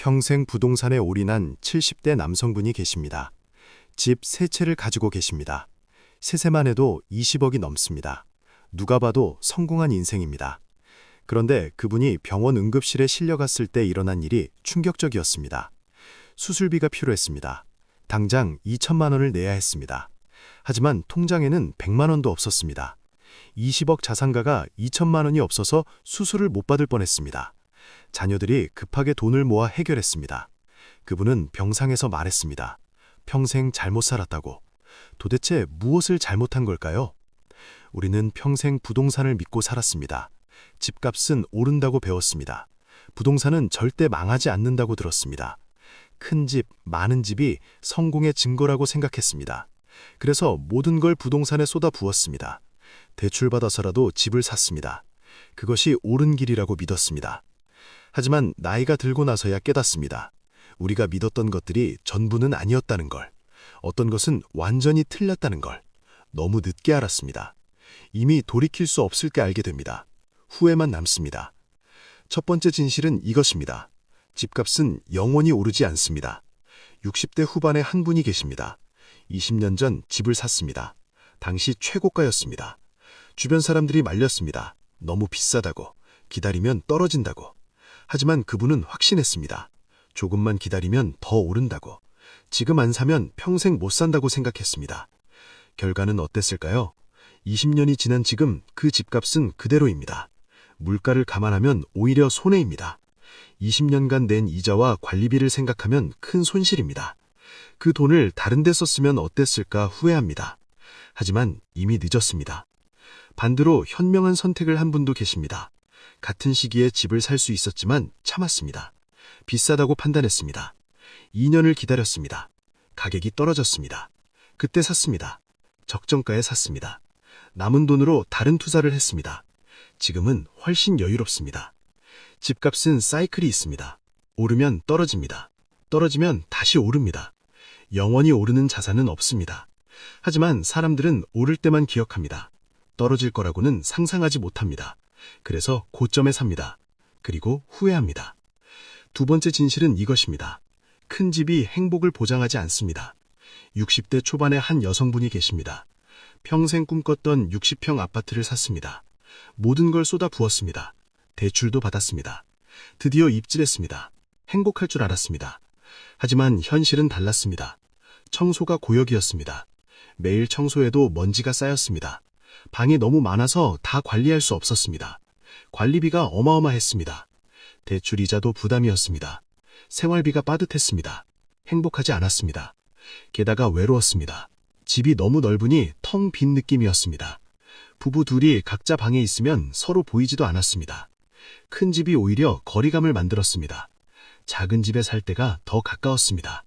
평생 부동산에 올인한 70대 남성분이 계십니다. 집 3채를 가지고 계십니다. 세세만 해도 20억이 넘습니다. 누가 봐도 성공한 인생입니다. 그런데 그분이 병원 응급실에 실려갔을 때 일어난 일이 충격적이었습니다. 수술비가 필요했습니다. 당장 2천만 원을 내야 했습니다. 하지만 통장에는 100만 원도 없었습니다. 20억 자산가가 2천만 원이 없어서 수술을 못 받을 뻔했습니다. 자녀들이 급하게 돈을 모아 해결했습니다. 그분은 병상에서 말했습니다. 평생 잘못 살았다고. 도대체 무엇을 잘못한 걸까요? 우리는 평생 부동산을 믿고 살았습니다. 집값은 오른다고 배웠습니다. 부동산은 절대 망하지 않는다고 들었습니다. 큰 집, 많은 집이 성공의 증거라고 생각했습니다. 그래서 모든 걸 부동산에 쏟아 부었습니다. 대출받아서라도 집을 샀습니다. 그것이 옳은 길이라고 믿었습니다. 하지만 나이가 들고 나서야 깨닫습니다. 우리가 믿었던 것들이 전부는 아니었다는 걸, 어떤 것은 완전히 틀렸다는 걸 너무 늦게 알았습니다. 이미 돌이킬 수 없을 때 알게 됩니다. 후회만 남습니다. 첫 번째 진실은 이것입니다. 집값은 영원히 오르지 않습니다. 60대 후반에 한 분이 계십니다. 20년 전 집을 샀습니다. 당시 최고가였습니다. 주변 사람들이 말렸습니다. 너무 비싸다고, 기다리면 떨어진다고. 하지만 그분은 확신했습니다. 조금만 기다리면 더 오른다고. 지금 안 사면 평생 못 산다고 생각했습니다. 결과는 어땠을까요? 20년이 지난 지금 그 집값은 그대로입니다. 물가를 감안하면 오히려 손해입니다. 20년간 낸 이자와 관리비를 생각하면 큰 손실입니다. 그 돈을 다른 데 썼으면 어땠을까 후회합니다. 하지만 이미 늦었습니다. 반대로 현명한 선택을 한 분도 계십니다. 같은 시기에 집을 살 수 있었지만 참았습니다. 비싸다고 판단했습니다. 2년을 기다렸습니다. 가격이 떨어졌습니다. 그때 샀습니다. 적정가에 샀습니다. 남은 돈으로 다른 투자를 했습니다. 지금은 훨씬 여유롭습니다. 집값은 사이클이 있습니다. 오르면 떨어집니다. 떨어지면 다시 오릅니다. 영원히 오르는 자산은 없습니다. 하지만 사람들은 오를 때만 기억합니다. 떨어질 거라고는 상상하지 못합니다. 그래서 고점에 삽니다. 그리고 후회합니다. 두 번째 진실은 이것입니다. 큰 집이 행복을 보장하지 않습니다. 60대 초반의 한 여성분이 계십니다. 평생 꿈꿨던 60평 아파트를 샀습니다. 모든 걸 쏟아 부었습니다. 대출도 받았습니다. 드디어 입질했습니다. 행복할 줄 알았습니다. 하지만 현실은 달랐습니다. 청소가 고역이었습니다. 매일 청소해도 먼지가 쌓였습니다. 방이 너무 많아서 다 관리할 수 없었습니다. 관리비가 어마어마했습니다. 대출 이자도 부담이었습니다. 생활비가 빠듯했습니다. 행복하지 않았습니다. 게다가 외로웠습니다. 집이 너무 넓으니 텅 빈 느낌이었습니다. 부부 둘이 각자 방에 있으면 서로 보이지도 않았습니다. 큰 집이 오히려 거리감을 만들었습니다. 작은 집에 살 때가 더 가까웠습니다.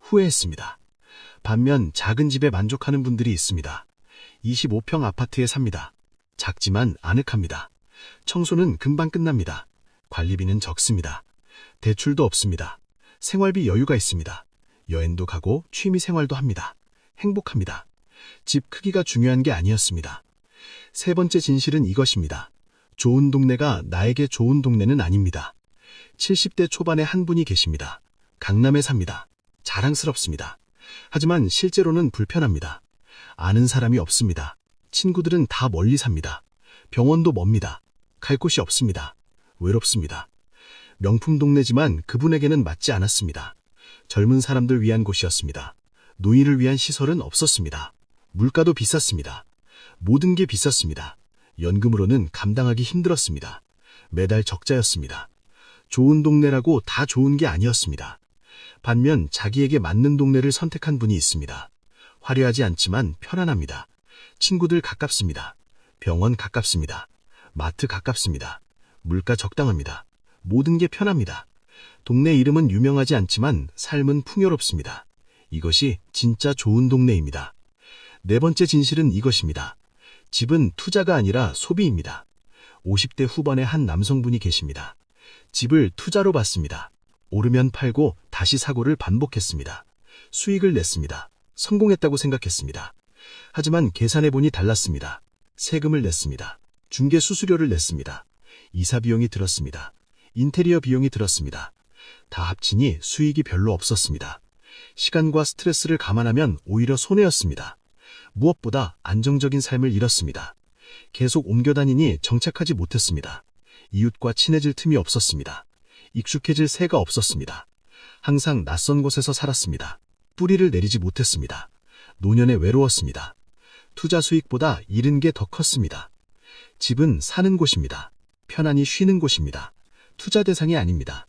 후회했습니다. 반면 작은 집에 만족하는 분들이 있습니다. 25평 아파트에 삽니다. 작지만 아늑합니다. 청소는 금방 끝납니다. 관리비는 적습니다. 대출도 없습니다. 생활비 여유가 있습니다. 여행도 가고 취미 생활도 합니다. 행복합니다. 집 크기가 중요한 게 아니었습니다. 세 번째 진실은 이것입니다. 좋은 동네가 나에게 좋은 동네는 아닙니다. 70대 초반에 한 분이 계십니다. 강남에 삽니다. 자랑스럽습니다. 하지만 실제로는 불편합니다. 아는 사람이 없습니다. 친구들은 다 멀리 삽니다. 병원도 멉니다. 갈 곳이 없습니다. 외롭습니다. 명품 동네지만 그분에게는 맞지 않았습니다. 젊은 사람들 위한 곳이었습니다. 노인을 위한 시설은 없었습니다. 물가도 비쌌습니다. 모든 게 비쌌습니다. 연금으로는 감당하기 힘들었습니다. 매달 적자였습니다. 좋은 동네라고 다 좋은 게 아니었습니다. 반면 자기에게 맞는 동네를 선택한 분이 있습니다. 화려하지 않지만 편안합니다. 친구들 가깝습니다. 병원 가깝습니다. 마트 가깝습니다. 물가 적당합니다. 모든 게 편합니다. 동네 이름은 유명하지 않지만 삶은 풍요롭습니다. 이것이 진짜 좋은 동네입니다. 네 번째 진실은 이것입니다. 집은 투자가 아니라 소비입니다. 50대 후반의 한 남성분이 계십니다. 집을 투자로 봤습니다. 오르면 팔고 다시 사고를 반복했습니다. 수익을 냈습니다. 성공했다고 생각했습니다. 하지만 계산해보니 달랐습니다. 세금을 냈습니다. 중개 수수료를 냈습니다. 이사 비용이 들었습니다. 인테리어 비용이 들었습니다. 다 합치니 수익이 별로 없었습니다. 시간과 스트레스를 감안하면 오히려 손해였습니다. 무엇보다 안정적인 삶을 잃었습니다. 계속 옮겨 다니니 정착하지 못했습니다. 이웃과 친해질 틈이 없었습니다. 익숙해질 새가 없었습니다. 항상 낯선 곳에서 살았습니다. 뿌리를 내리지 못했습니다. 노년에 외로웠습니다. 투자 수익보다 잃은 게 더 컸습니다. 집은 사는 곳입니다. 편안히 쉬는 곳입니다. 투자 대상이 아닙니다.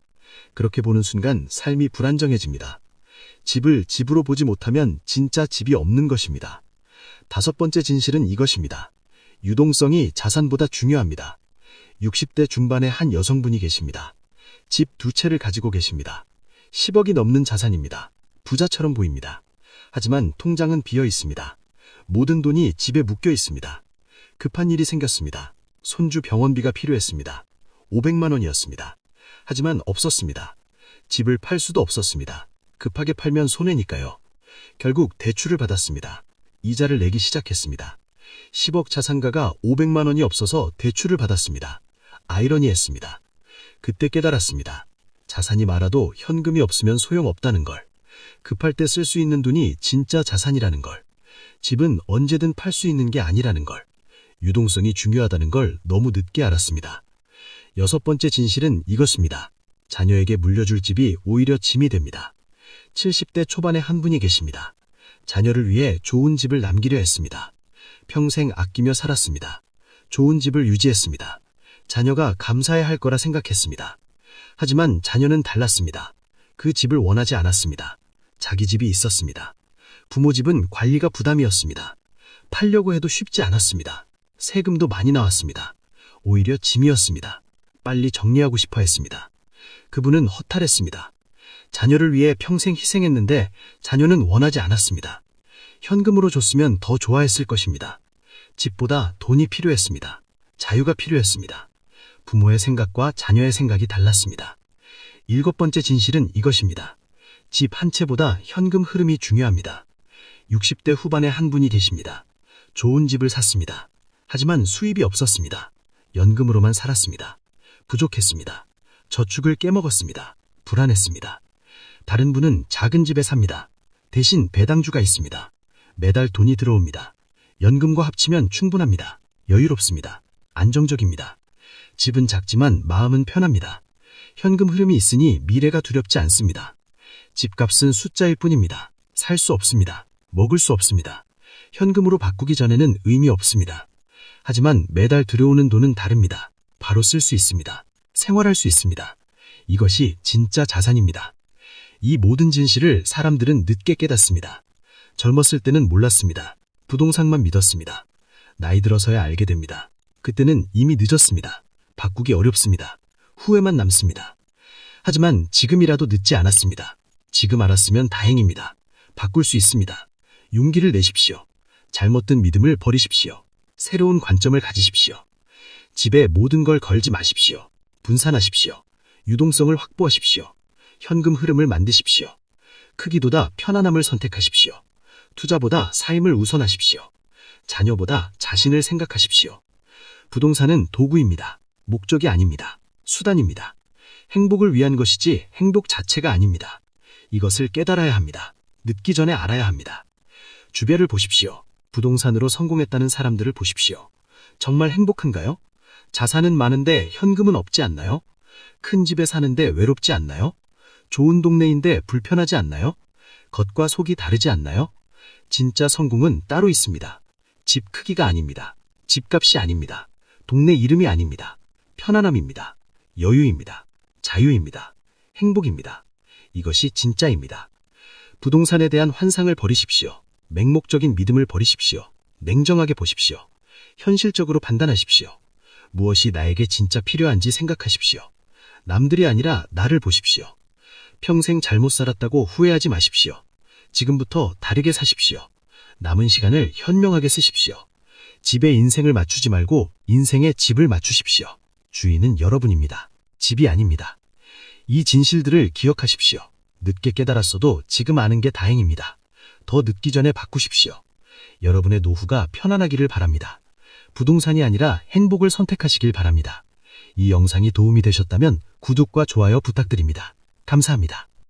그렇게 보는 순간 삶이 불안정해집니다. 집을 집으로 보지 못하면 진짜 집이 없는 것입니다. 5번째 진실은 이것입니다. 유동성이 자산보다 중요합니다. 60대 중반의 한 여성분이 계십니다. 집 2채를 가지고 계십니다. 10억이 넘는 자산입니다. 부자처럼 보입니다. 하지만 통장은 비어 있습니다. 모든 돈이 집에 묶여 있습니다. 급한 일이 생겼습니다. 손주 병원비가 필요했습니다. 500만 원이었습니다. 하지만 없었습니다. 집을 팔 수도 없었습니다. 급하게 팔면 손해니까요. 결국 대출을 받았습니다. 이자를 내기 시작했습니다. 10억 자산가가 500만 원이 없어서 대출을 받았습니다. 아이러니했습니다. 그때 깨달았습니다. 자산이 많아도 현금이 없으면 소용없다는 걸. 급할 때 쓸 수 있는 돈이 진짜 자산이라는 걸. 집은 언제든 팔 수 있는 게 아니라는 걸. 유동성이 중요하다는 걸 너무 늦게 알았습니다. 6번째 진실은 이것입니다. 자녀에게 물려줄 집이 오히려 짐이 됩니다. 70대 초반의 한 분이 계십니다. 자녀를 위해 좋은 집을 남기려 했습니다. 평생 아끼며 살았습니다. 좋은 집을 유지했습니다. 자녀가 감사해야 할 거라 생각했습니다. 하지만 자녀는 달랐습니다. 그 집을 원하지 않았습니다. 자기 집이 있었습니다. 부모 집은 관리가 부담이었습니다. 팔려고 해도 쉽지 않았습니다. 세금도 많이 나왔습니다. 오히려 짐이었습니다. 빨리 정리하고 싶어 했습니다. 그분은 허탈했습니다. 자녀를 위해 평생 희생했는데 자녀는 원하지 않았습니다. 현금으로 줬으면 더 좋아했을 것입니다. 집보다 돈이 필요했습니다. 자유가 필요했습니다. 부모의 생각과 자녀의 생각이 달랐습니다. 7번째 진실은 이것입니다. 집 한 채보다 현금 흐름이 중요합니다. 60대 후반의 한 분이 계십니다. 좋은 집을 샀습니다. 하지만 수입이 없었습니다. 연금으로만 살았습니다. 부족했습니다. 저축을 깨먹었습니다. 불안했습니다. 다른 분은 작은 집에 삽니다. 대신 배당주가 있습니다. 매달 돈이 들어옵니다. 연금과 합치면 충분합니다. 여유롭습니다. 안정적입니다. 집은 작지만 마음은 편합니다. 현금 흐름이 있으니 미래가 두렵지 않습니다. 집값은 숫자일 뿐입니다. 살 수 없습니다. 먹을 수 없습니다. 현금으로 바꾸기 전에는 의미 없습니다. 하지만 매달 들어오는 돈은 다릅니다. 바로 쓸 수 있습니다. 생활할 수 있습니다. 이것이 진짜 자산입니다. 이 모든 진실을 사람들은 늦게 깨닫습니다. 젊었을 때는 몰랐습니다. 부동산만 믿었습니다. 나이 들어서야 알게 됩니다. 그때는 이미 늦었습니다. 바꾸기 어렵습니다. 후회만 남습니다. 하지만 지금이라도 늦지 않았습니다. 지금 알았으면 다행입니다. 바꿀 수 있습니다. 용기를 내십시오. 잘못된 믿음을 버리십시오. 새로운 관점을 가지십시오. 집에 모든 걸 걸지 마십시오. 분산하십시오. 유동성을 확보하십시오. 현금 흐름을 만드십시오. 크기보다 편안함을 선택하십시오. 투자보다 삶을 우선하십시오. 자녀보다 자신을 생각하십시오. 부동산은 도구입니다. 목적이 아닙니다. 수단입니다. 행복을 위한 것이지 행복 자체가 아닙니다. 이것을 깨달아야 합니다. 늦기 전에 알아야 합니다. 주변을 보십시오. 부동산으로 성공했다는 사람들을 보십시오. 정말 행복한가요? 자산은 많은데 현금은 없지 않나요? 큰 집에 사는데 외롭지 않나요? 좋은 동네인데 불편하지 않나요? 겉과 속이 다르지 않나요? 진짜 성공은 따로 있습니다. 집 크기가 아닙니다. 집값이 아닙니다. 동네 이름이 아닙니다. 편안함입니다. 여유입니다. 자유입니다. 행복입니다. 이것이 진짜입니다. 부동산에 대한 환상을 버리십시오. 맹목적인 믿음을 버리십시오. 냉정하게 보십시오. 현실적으로 판단하십시오. 무엇이 나에게 진짜 필요한지 생각하십시오. 남들이 아니라 나를 보십시오. 평생 잘못 살았다고 후회하지 마십시오. 지금부터 다르게 사십시오. 남은 시간을 현명하게 쓰십시오. 집에 인생을 맞추지 말고 인생에 집을 맞추십시오. 주인은 여러분입니다. 집이 아닙니다. 이 진실들을 기억하십시오. 늦게 깨달았어도 지금 아는 게 다행입니다. 더 늦기 전에 바꾸십시오. 여러분의 노후가 편안하기를 바랍니다. 부동산이 아니라 행복을 선택하시길 바랍니다. 이 영상이 도움이 되셨다면 구독과 좋아요 부탁드립니다. 감사합니다.